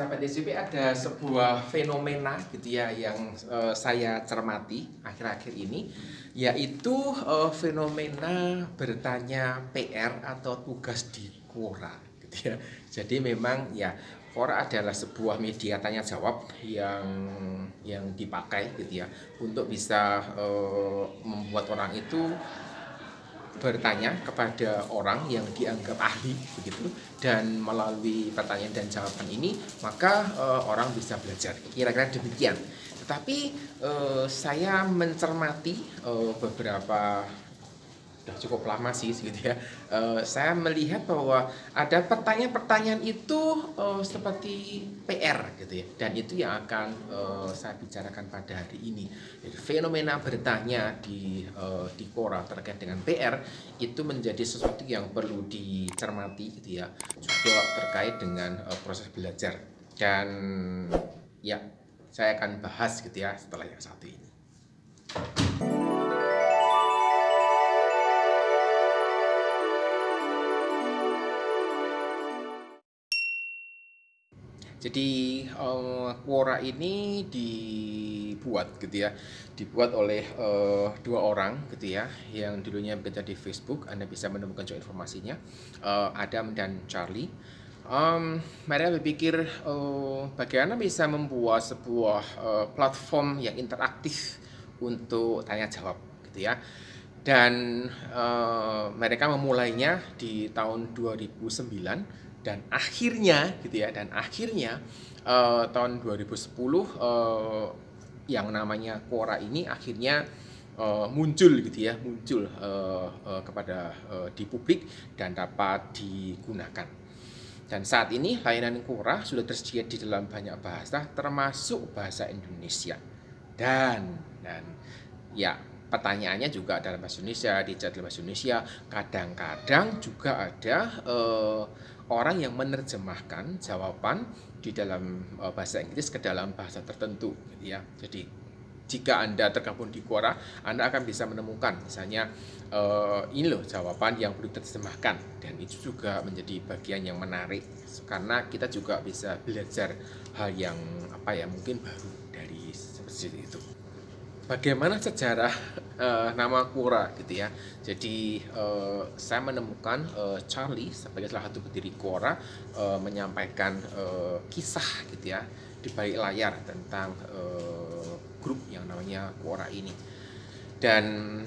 Sahabat DCP, ada sebuah fenomena gitu ya yang saya cermati akhir-akhir ini, yaitu fenomena bertanya PR atau tugas di Quora gitu ya. Jadi memang ya Quora adalah sebuah media tanya jawab yang dipakai gitu ya untuk bisa membuat orang itu bertanya kepada orang yang dianggap ahli begitu, dan melalui pertanyaan dan jawaban ini maka orang bisa belajar, kira-kira demikian. Tetapi saya mencermati beberapa, udah cukup lama sih gitu ya, saya melihat bahwa ada pertanyaan-pertanyaan itu seperti PR gitu ya, dan itu yang akan saya bicarakan pada hari ini. Jadi fenomena bertanya di Quora terkait dengan PR itu menjadi sesuatu yang perlu dicermati gitu ya, juga terkait dengan proses belajar, dan ya saya akan bahas gitu ya setelah yang satu ini. Jadi Quora ini dibuat gitu ya, dibuat oleh dua orang gitu ya, yang dulunya bekerja di Facebook. Anda bisa menemukan juga informasinya, Adam dan Charlie. Mereka berpikir bagaimana bisa membuat sebuah platform yang interaktif untuk tanya jawab gitu ya. Dan mereka memulainya di tahun 2009, dan akhirnya gitu ya, tahun 2010 yang namanya Quora ini akhirnya muncul gitu ya, kepada di publik dan dapat digunakan. Dan saat ini layanan Quora sudah tersedia di dalam banyak bahasa, termasuk bahasa Indonesia. Dan ya, pertanyaannya juga dalam bahasa Indonesia, dijawab dalam bahasa Indonesia. Kadang-kadang juga ada orang yang menerjemahkan jawaban di dalam bahasa Inggris ke dalam bahasa tertentu gitu ya. Jadi jika Anda tergabung di Quora, Anda akan bisa menemukan misalnya ini loh jawaban yang perlu diterjemahkan, dan itu juga menjadi bagian yang menarik karena kita juga bisa belajar hal yang mungkin baru dari seperti itu. Bagaimana sejarah nama Quora gitu ya. Jadi saya menemukan Charlie sebagai salah satu pendiri Quora menyampaikan kisah gitu ya di balik layar tentang grup yang namanya Quora ini. Dan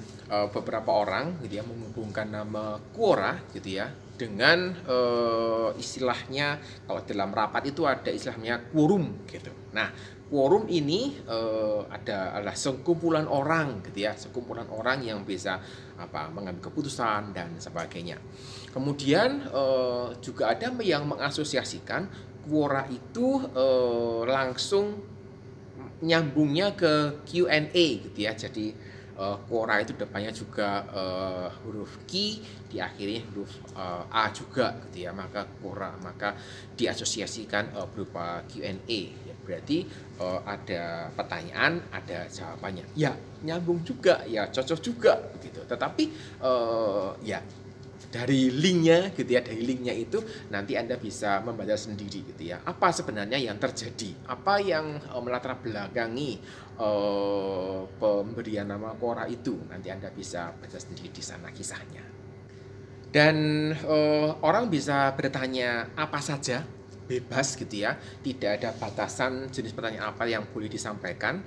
beberapa orang gitu ya menghubungkan nama Quora gitu ya dengan istilahnya, kalau dalam rapat itu ada istilahnya quorum gitu. Nah, quorum ini adalah sekumpulan orang gitu ya, sekumpulan orang yang bisa mengambil keputusan dan sebagainya. Kemudian juga ada yang mengasosiasikan Quora itu langsung nyambungnya ke Q&A gitu ya. Jadi Quora itu depannya juga huruf Q, di akhirnya huruf A juga gitu ya, maka Quora maka diasosiasikan berupa Q&A ya, berarti ada pertanyaan, ada jawabannya, ya nyambung juga, ya cocok juga gitu. Tetapi ya dari linknya gitu ya, dari linknya itu nanti Anda bisa membaca sendiri gitu ya, apa sebenarnya yang terjadi, apa yang melatar belakangi pemberian nama Quora itu. Nanti Anda bisa baca sendiri di sana kisahnya. Dan orang bisa bertanya apa saja, bebas gitu ya, tidak ada batasan jenis pertanyaan apa yang boleh disampaikan.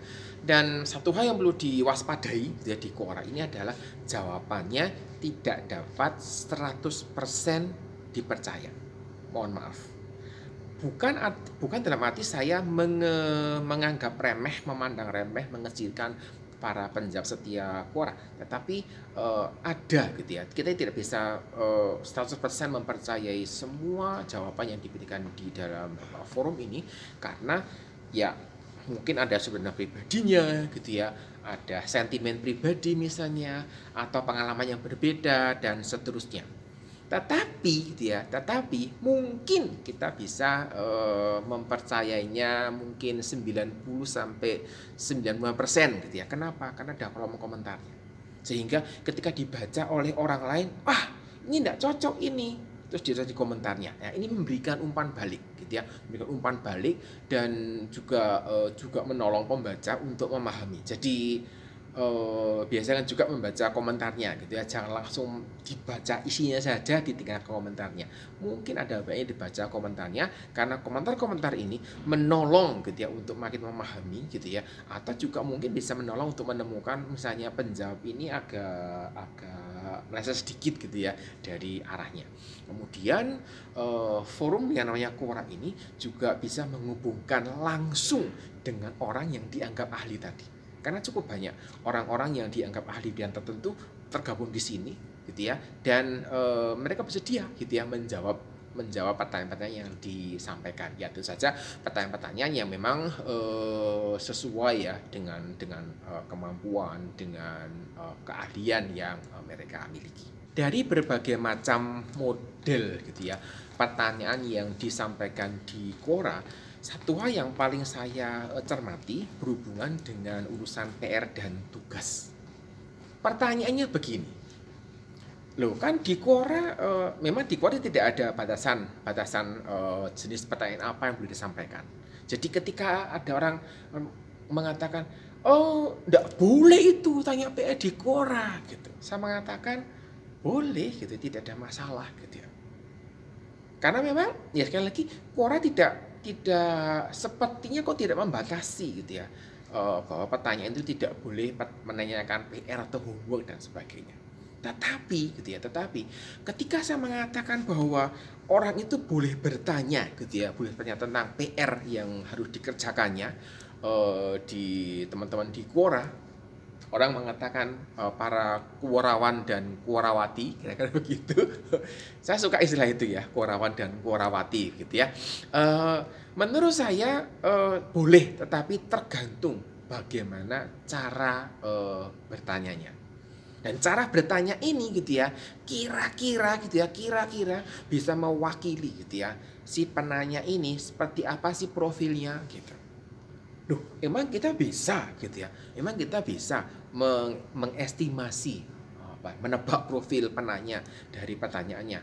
Dan satu hal yang perlu diwaspadai gitu ya, di Quora ini adalah jawabannya tidak dapat 100% dipercaya. Mohon maaf. Bukan dalam arti saya menganggap remeh, memandang remeh, mengecilkan para penjawab setia Quora, tetapi ada gitu ya. Kita tidak bisa 100% mempercayai semua jawaban yang diberikan di dalam forum ini, karena ya mungkin ada sebenarnya pribadinya gitu ya, ada sentimen pribadi misalnya, atau pengalaman yang berbeda dan seterusnya. Tetapi gitu ya, mungkin kita bisa mempercayainya mungkin 90-95% gitu ya. Kenapa? Karena ada kolom komentarnya. Sehingga ketika dibaca oleh orang lain, ini tidak cocok ini. terus dia di komentarnya. Nah, ini memberikan umpan balik gitu ya, memberikan umpan balik dan juga menolong pembaca untuk memahami. Jadi biasanya juga membaca komentarnya gitu ya, jangan langsung dibaca isinya saja, ditinggalkan komentarnya. Mungkin ada baiknya dibaca komentarnya, karena komentar-komentar ini menolong gitu ya untuk makin memahami gitu ya, atau juga mungkin bisa menolong untuk menemukan misalnya penjawab ini agak meleset sedikit gitu ya dari arahnya. Kemudian forum yang namanya Quora ini juga bisa menghubungkan langsung dengan orang yang dianggap ahli tadi. Karena cukup banyak orang-orang yang dianggap ahli bidang tertentu tergabung di sini gitu ya, dan mereka bersedia gitu ya menjawab pertanyaan-pertanyaan yang disampaikan. Ya, tentu saja pertanyaan-pertanyaan yang memang sesuai ya dengan kemampuan, dengan keahlian yang mereka miliki. Dari berbagai macam model gitu ya pertanyaan yang disampaikan di Quora, satu hal yang paling saya cermati berhubungan dengan urusan PR dan tugas. Pertanyaannya begini, loh kan di Quora memang di Quora tidak ada batasan jenis pertanyaan apa yang boleh disampaikan. Jadi ketika ada orang mengatakan, oh enggak boleh itu tanya PR di Quora gitu, saya mengatakan boleh gitu, tidak ada masalah gitu ya. Karena memang ya sekali lagi Quora tidak sepertinya kok tidak membatasi gitu ya, bahwa pertanyaan itu tidak boleh menanyakan PR atau homework dan sebagainya. Tetapi gitu ya, ketika saya mengatakan bahwa orang itu boleh bertanya gitu ya, boleh bertanya tentang PR yang harus dikerjakannya di teman-teman di Quora. Orang mengatakan para Quorawan dan Quorawati, kira-kira begitu. Saya suka istilah itu ya, Quorawan dan Quorawati gitu ya. Menurut saya boleh, tetapi tergantung bagaimana cara bertanyanya. Dan cara bertanya ini gitu ya, kira-kira bisa mewakili gitu ya si penanya ini seperti apa sih profilnya gitu. Loh, emang kita bisa gitu ya? Emang kita bisa mengestimasi menebak profil penanya dari pertanyaannya?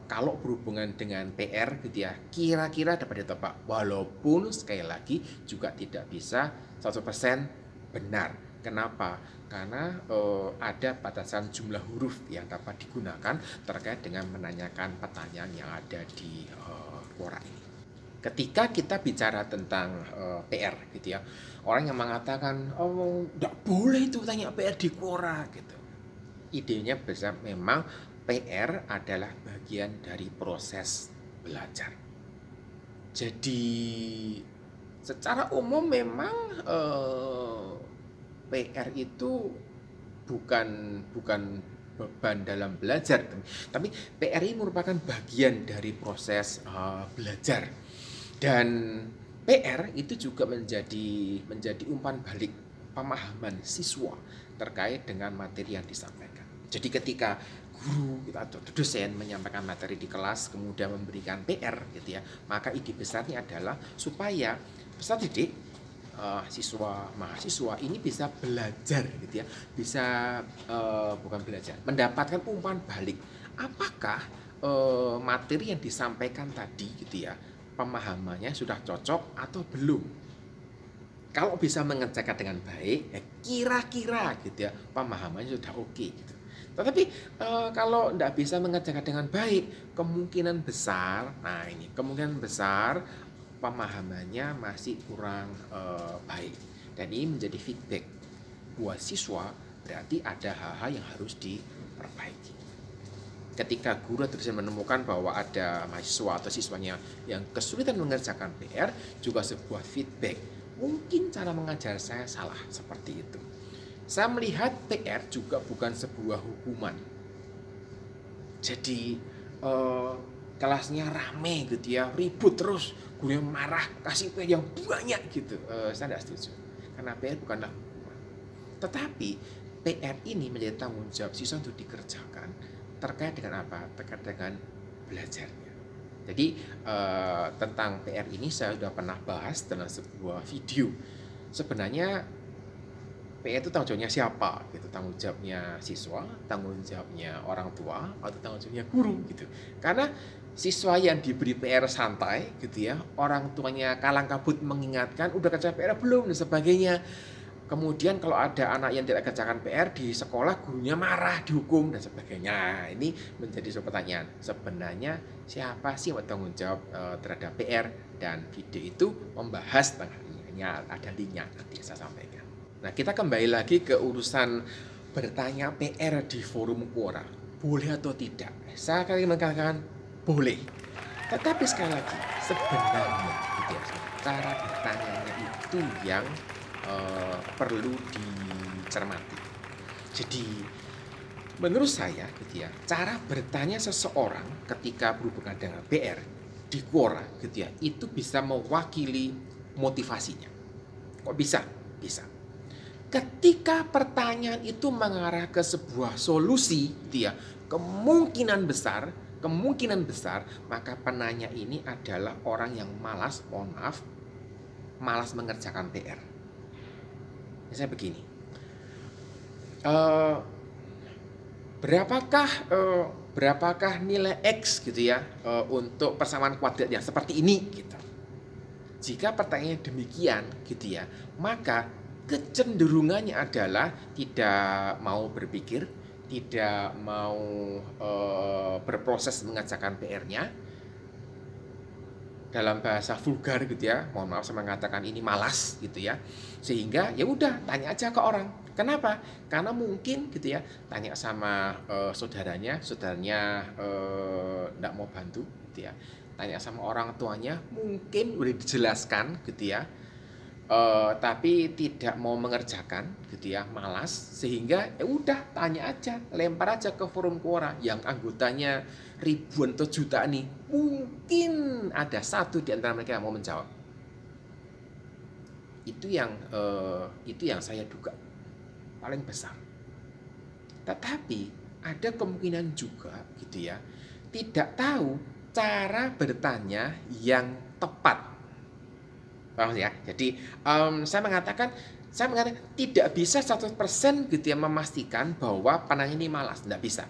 Kalau berhubungan dengan PR gitu ya, kira-kira dapat ditebak. Walaupun sekali lagi juga tidak bisa 100% benar. Kenapa? Karena ada batasan jumlah huruf yang dapat digunakan terkait dengan menanyakan pertanyaan yang ada di Quora ini. Ketika kita bicara tentang PR gitu ya, orang yang mengatakan oh enggak boleh itu tanya PR di Quora gitu. Idenya besar memang PR adalah bagian dari proses belajar. Jadi secara umum memang PR itu bukan beban dalam belajar, tapi PR ini merupakan bagian dari proses belajar. Dan PR itu juga menjadi umpan balik pemahaman siswa terkait dengan materi yang disampaikan. Jadi ketika guru atau dosen menyampaikan materi di kelas kemudian memberikan PR gitu ya, maka ide besarnya adalah supaya peserta didik mahasiswa ini bisa belajar gitu ya, bisa bukan belajar, mendapatkan umpan balik. Apakah materi yang disampaikan tadi gitu ya, pemahamannya sudah cocok atau belum? Kalau bisa mengerjakan dengan baik, ya kira-kira gitu ya, pemahamannya sudah oke gitu. Tetapi kalau tidak bisa mengerjakan dengan baik, kemungkinan besar pemahamannya masih kurang baik. Dan ini menjadi feedback buat siswa, berarti ada hal-hal yang harus diperbaiki. Ketika guru atau dosen menemukan bahwa ada mahasiswa atau siswanya yang kesulitan mengerjakan PR, juga sebuah feedback. Mungkin cara mengajar saya salah seperti itu. Saya melihat PR juga bukan sebuah hukuman. Jadi kelasnya rame gitu ya, ribut terus, gurunya marah, kasih PR yang banyak gitu. Saya tidak setuju. Karena PR bukanlah hukuman. Tetapi PR ini menjadi tanggung jawab siswa untuk dikerjakan. Terkait dengan apa? Terkait dengan belajarnya. Jadi tentang PR ini saya sudah pernah bahas dalam sebuah video. Sebenarnya PR itu tanggung jawabnya siapa gitu, tanggung jawabnya siswa, tanggung jawabnya orang tua, atau tanggung jawabnya guru gitu. Karena siswa yang diberi PR santai gitu ya, orang tuanya kalang kabut mengingatkan udah kerja PR belum dan sebagainya. Kemudian kalau ada anak yang tidak kerjakan PR di sekolah, gurunya marah, dihukum dan sebagainya. Ini menjadi sebuah pertanyaan. Sebenarnya siapa sih yang bertanggung jawab terhadap PR? Dan video itu membahas tentang ini, ada linknya nanti saya sampaikan. Nah, kita kembali lagi ke urusan bertanya PR di forum Quora. Boleh atau tidak? Saya akan mengatakan boleh. Tetapi sekali lagi, sebenarnya gitu ya, cara bertanyanya itu yang perlu dicermati. Jadi menurut saya gitu ya, cara bertanya seseorang ketika berhubungan dengan PR di Quora gitu ya, itu bisa mewakili motivasinya. Kok bisa? Bisa. Ketika pertanyaan itu mengarah ke sebuah solusi gitu ya, kemungkinan besar maka penanya ini adalah orang yang malas mengerjakan PR. Misalnya begini, berapakah nilai X gitu ya untuk persamaan kuadrat yang seperti ini gitu. Jika pertanyaannya demikian gitu ya, maka kecenderungannya adalah tidak mau berpikir, tidak mau berproses mengerjakan PR-nya. Dalam bahasa vulgar gitu ya, mohon maaf saya mengatakan ini malas gitu ya, sehingga ya udah tanya aja ke orang. Kenapa? Karena mungkin gitu ya, tanya sama saudaranya enggak mau bantu gitu ya, tanya sama orang tuanya mungkin udah dijelaskan gitu ya, tapi tidak mau mengerjakan gitu ya, malas, sehingga ya udah tanya aja, lempar aja ke forum Quora yang anggotanya ribuan atau jutaan nih, mungkin ada satu di antara mereka yang mau menjawab. Itu yang saya duga paling besar. Tetapi ada kemungkinan juga gitu ya, tidak tahu cara bertanya yang tepat. Paham ya? Jadi saya mengatakan tidak bisa 100% gitu ya memastikan bahwa penanya ini malas, tidak bisa.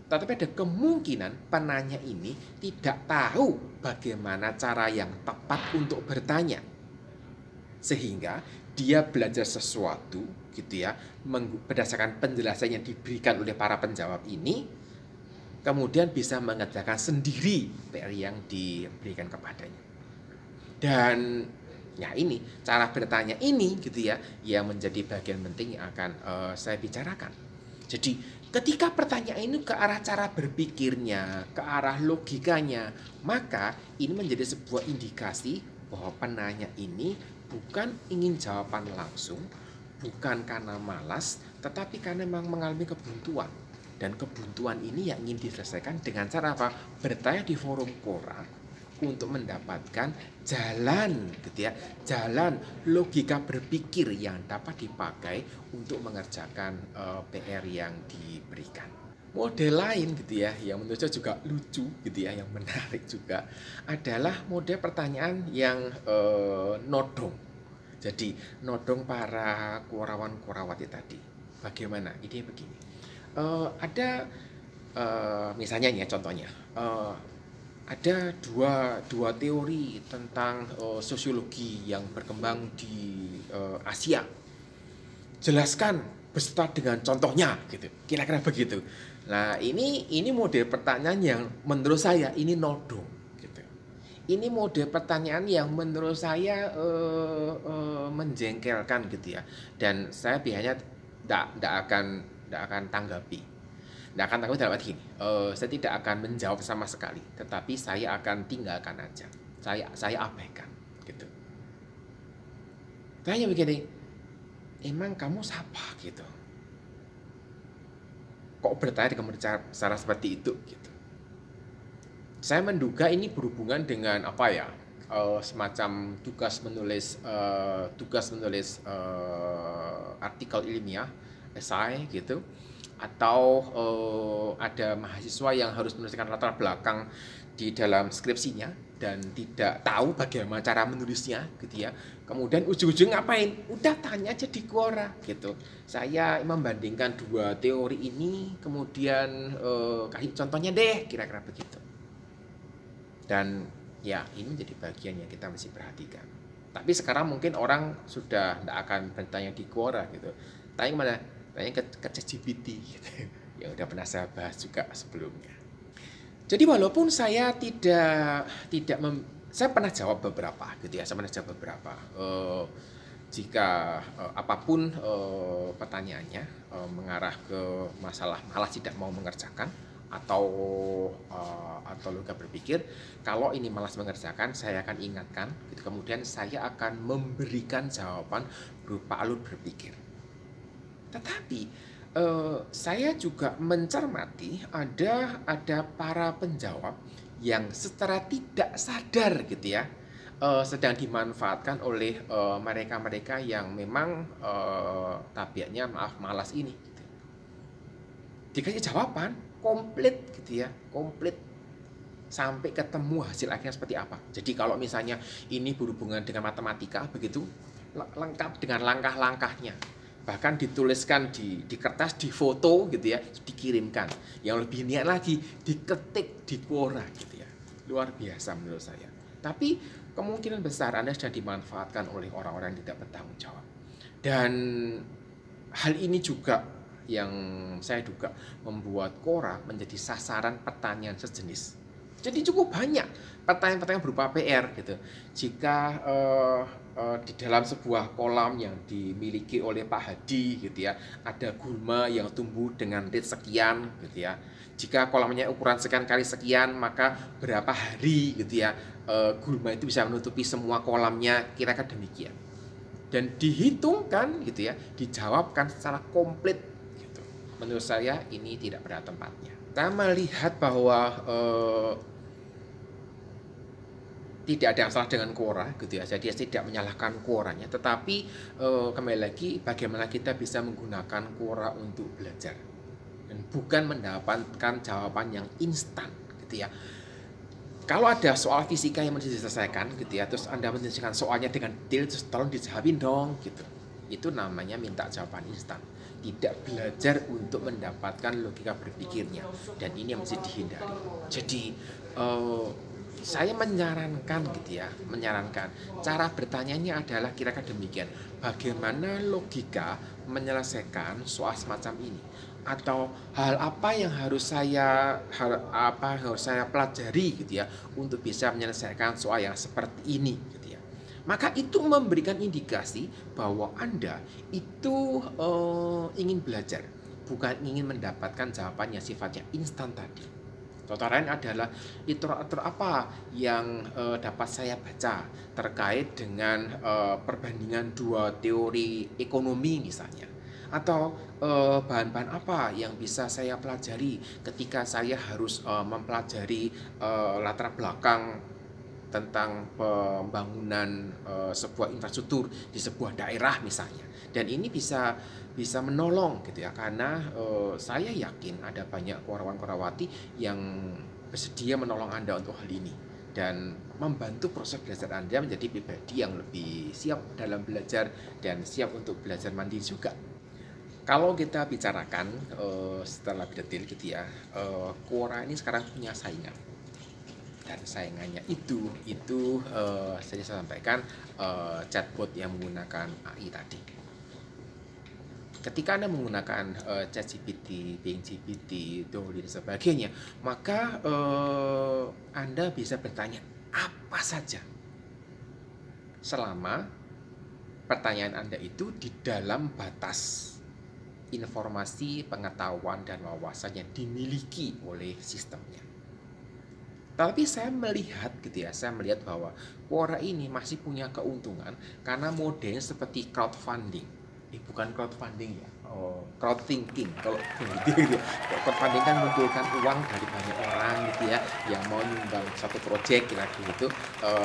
Tetapi ada kemungkinan penanya ini tidak tahu bagaimana cara yang tepat untuk bertanya. Sehingga dia belajar sesuatu gitu ya, berdasarkan penjelasan yang diberikan oleh para penjawab ini, kemudian bisa mengerjakan sendiri PR yang diberikan kepadanya. Dan ya ini cara bertanya ini gitu ya, yang menjadi bagian penting yang akan saya bicarakan. Jadi ketika pertanyaan ini ke arah cara berpikirnya, ke arah logikanya, maka ini menjadi sebuah indikasi bahwa penanya ini bukan ingin jawaban langsung, bukan karena malas, tetapi karena memang mengalami kebuntuan. Dan kebuntuan ini yang ingin diselesaikan dengan cara apa? Bertanya di forum Quora untuk mendapatkan jalan gitu ya, jalan logika berpikir yang dapat dipakai untuk mengerjakan PR yang diberikan. Model lain gitu ya, yang menurut saya juga lucu gitu ya, yang menarik juga adalah model pertanyaan yang nodong. Jadi nodong para Quorawan-Quorawati tadi. Bagaimana? Ide begini. Misalnya nih ya, contohnya. Ada dua teori tentang sosiologi yang berkembang di Asia. Jelaskan beserta dengan contohnya gitu. Kira-kira begitu. Nah, ini model pertanyaan yang menurut saya ini nodong gitu. Ini model pertanyaan yang menurut saya menjengkelkan gitu ya. Dan saya biasanya tidak akan tanggapi. Nah, akan tanggapi dalam arti gini, saya tidak akan menjawab sama sekali, tetapi saya akan tinggalkan aja, saya abaikan, gitu. Tanya begini, emang kamu siapa gitu? Kok bertanya dengan cara seperti itu, gitu? Saya menduga ini berhubungan dengan apa ya? Semacam tugas menulis artikel ilmiah, esai gitu. Atau ada mahasiswa yang harus menuliskan latar belakang di dalam skripsinya dan tidak tahu bagaimana cara menulisnya gitu ya. Kemudian ujung-ujung ngapain? Udah tanya aja di Quora gitu. Saya membandingkan dua teori ini, kemudian kasih contohnya deh, kira-kira begitu. Dan ya ini menjadi bagian yang kita mesti perhatikan. Tapi sekarang mungkin orang sudah tidak akan bertanya di Quora gitu. Tanya mana? Tanya ke ChatGPT gitu. Yang udah pernah saya bahas juga sebelumnya. Jadi walaupun saya saya pernah jawab beberapa gitu ya, saya pernah jawab beberapa. Jika apapun pertanyaannya mengarah ke masalah malas tidak mau mengerjakan atau logika berpikir, kalau ini malas mengerjakan, saya akan ingatkan, gitu. Kemudian saya akan memberikan jawaban berupa alur berpikir. Tetapi saya juga mencermati ada para penjawab yang secara tidak sadar gitu ya sedang dimanfaatkan oleh mereka-mereka yang memang tabiatnya malas ini gitu. Dikasih jawaban komplit gitu ya, komplit sampai ketemu hasil akhirnya seperti apa. Jadi kalau misalnya ini berhubungan dengan matematika begitu, lengkap dengan langkah-langkahnya, bahkan dituliskan di kertas, di foto gitu ya, dikirimkan. Yang lebih niat lagi diketik di Quora gitu ya. Luar biasa menurut saya. Tapi kemungkinan besar Anda sudah dimanfaatkan oleh orang-orang yang tidak bertanggung jawab. Dan hal ini juga yang saya duga membuat Quora menjadi sasaran pertanyaan sejenis. Jadi cukup banyak pertanyaan-pertanyaan berupa PR gitu. Jika di dalam sebuah kolam yang dimiliki oleh Pak Hadi gitu ya, ada gulma yang tumbuh dengan rate sekian gitu ya. Jika kolamnya ukuran sekian kali sekian, maka berapa hari gitu ya gulma itu bisa menutupi semua kolamnya, kira-kira demikian. Dan dihitungkan gitu ya, dijawabkan secara komplit gitu. Menurut saya ini tidak pada tempatnya. Kita melihat bahwa tidak ada yang salah dengan Quora gitu ya. Jadi saya tidak menyalahkan Quoranya, tetapi kembali lagi bagaimana kita bisa menggunakan Quora untuk belajar dan bukan mendapatkan jawaban yang instan gitu ya. Kalau ada soal fisika yang mesti diselesaikan gitu ya, terus Anda menyelesaikan soalnya dengan detail, terus tolong dijawabin dong gitu. Itu namanya minta jawaban instan. Tidak belajar untuk mendapatkan logika berpikirnya, dan ini yang mesti dihindari. Jadi saya menyarankan gitu ya, cara bertanyanya adalah kira-kira demikian. Bagaimana logika menyelesaikan soal semacam ini? Atau hal apa yang harus saya pelajari gitu ya untuk bisa menyelesaikan soal yang seperti ini gitu ya. Maka itu memberikan indikasi bahwa Anda itu ingin belajar, bukan ingin mendapatkan jawaban yang sifatnya instan tadi. Contoh lain adalah literatur apa yang dapat saya baca terkait dengan perbandingan dua teori ekonomi misalnya. Atau bahan-bahan apa yang bisa saya pelajari ketika saya harus mempelajari latar belakang tentang pembangunan sebuah infrastruktur di sebuah daerah misalnya. Dan ini bisa menolong gitu ya, karena saya yakin ada banyak korawan-korawati yang bersedia menolong Anda untuk hal ini dan membantu proses belajar Anda menjadi pribadi yang lebih siap dalam belajar dan siap untuk belajar mandiri juga. Kalau kita bicarakan setelah lebih detail gitu ya, Quora ini sekarang punya saingan. Dan saingannya itu saya sampaikan chatbot yang menggunakan AI tadi. Ketika Anda menggunakan ChatGPT, Bing GPT, Dolly dan sebagainya, maka Anda bisa bertanya apa saja selama pertanyaan Anda itu di dalam batas informasi, pengetahuan, dan wawasan yang dimiliki oleh sistemnya. Tapi saya melihat bahwa Quora ini masih punya keuntungan karena modelnya seperti crowdfunding. Bukan crowdfunding ya, crowd thinking. Kalau gitu, crowdfunding kan mengumpulkan uang dari banyak orang gitu ya, yang mau nyumbang satu proyek kira gitu.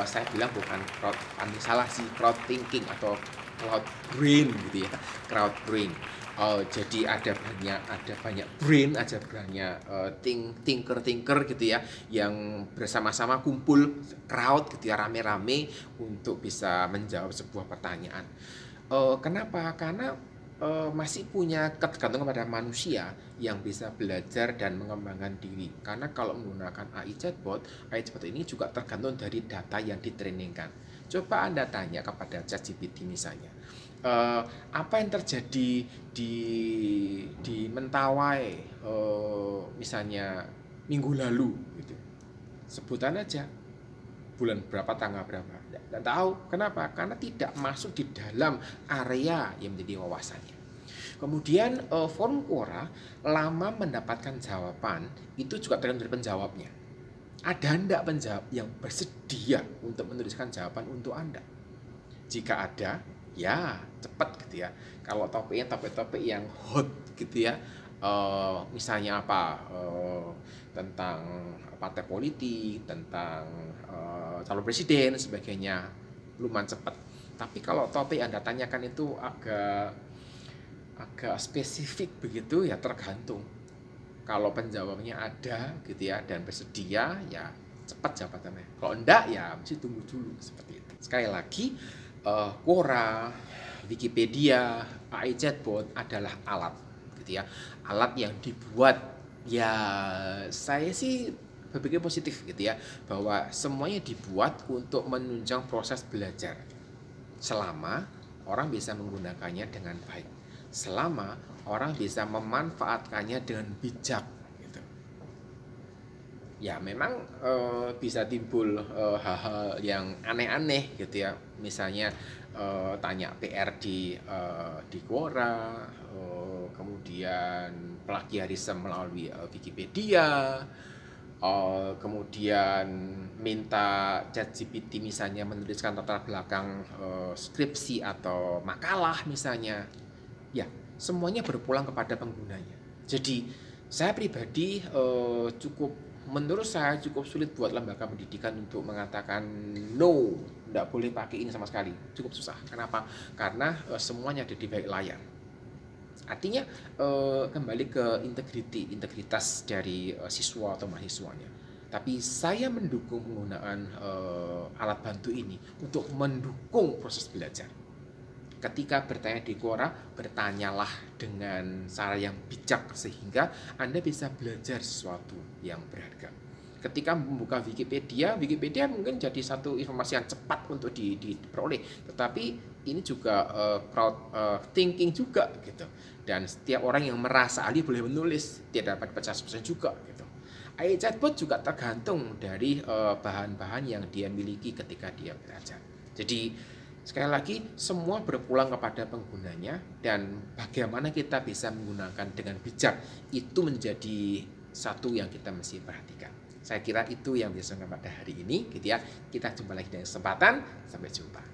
Saya bilang bukan crowdfunding, salah sih, crowd thinking atau crowd brain gitu ya, crowd brain. Jadi ada banyak brain, ada banyak thinker gitu ya, yang bersama-sama kumpul crowd gitu ya, rame-rame untuk bisa menjawab sebuah pertanyaan. Kenapa? Karena masih punya ketergantungan pada manusia yang bisa belajar dan mengembangkan diri. Karena kalau menggunakan AI chatbot ini juga tergantung dari data yang ditrainingkan. Coba Anda tanya kepada ChatGPT misalnya, apa yang terjadi di Mentawai, misalnya minggu lalu gitu. Sebutan aja bulan berapa, tanggal berapa. Tidak tahu. Kenapa? Karena tidak masuk di dalam area yang menjadi wawasannya. Kemudian forum Quora lama mendapatkan jawaban, itu juga tergantung dari penjawabnya. Ada enggak penjawab yang bersedia untuk menuliskan jawaban untuk Anda? Jika ada, ya cepat gitu ya. Kalau topiknya topik-topik yang hot gitu ya, misalnya apa, tentang partai politik, tentang calon presiden, sebagainya, lumayan cepat. Tapi kalau topik Anda tanyakan itu agak spesifik begitu, ya tergantung. Kalau penjawabnya ada gitu ya dan bersedia, ya cepat jawabannya. Kalau enggak, ya mesti tunggu dulu seperti itu. Sekali lagi, Quora, Wikipedia, AI chatbot adalah alat gitu ya. Alat yang dibuat, ya saya sih berpikir positif gitu ya, bahwa semuanya dibuat untuk menunjang proses belajar. Selama orang bisa menggunakannya dengan baik. Selama orang bisa memanfaatkannya dengan bijak gitu. Ya memang bisa timbul hal-hal yang aneh-aneh gitu ya. Misalnya tanya PR di Quora, kemudian plagiarisme melalui Wikipedia, kemudian minta ChatGPT misalnya menuliskan latar belakang skripsi atau makalah misalnya. Ya, semuanya berpulang kepada penggunanya. Jadi, saya pribadi menurut saya cukup sulit buat lembaga pendidikan untuk mengatakan no, tidak boleh pakai ini sama sekali. Cukup susah. Kenapa? Karena semuanya ada di balik layar. Artinya kembali ke integritas dari siswa atau mahasiswanya. Tapi saya mendukung penggunaan alat bantu ini untuk mendukung proses belajar. Ketika bertanya di Quora, bertanyalah dengan cara yang bijak sehingga Anda bisa belajar sesuatu yang berharga. Ketika membuka Wikipedia mungkin jadi satu informasi yang cepat untuk diperoleh, tetapi ini juga crowd thinking juga gitu. Dan setiap orang yang merasa ahli boleh menulis, tidak dapat baca 100% juga gitu. AI chatbot juga tergantung dari bahan-bahan yang dia miliki ketika dia belajar. Jadi sekali lagi, semua berpulang kepada penggunanya dan bagaimana kita bisa menggunakan dengan bijak. Itu menjadi satu yang kita mesti perhatikan. Saya kira itu yang bisa pada hari ini gitu ya. Kita jumpa lagi di kesempatan. Sampai jumpa.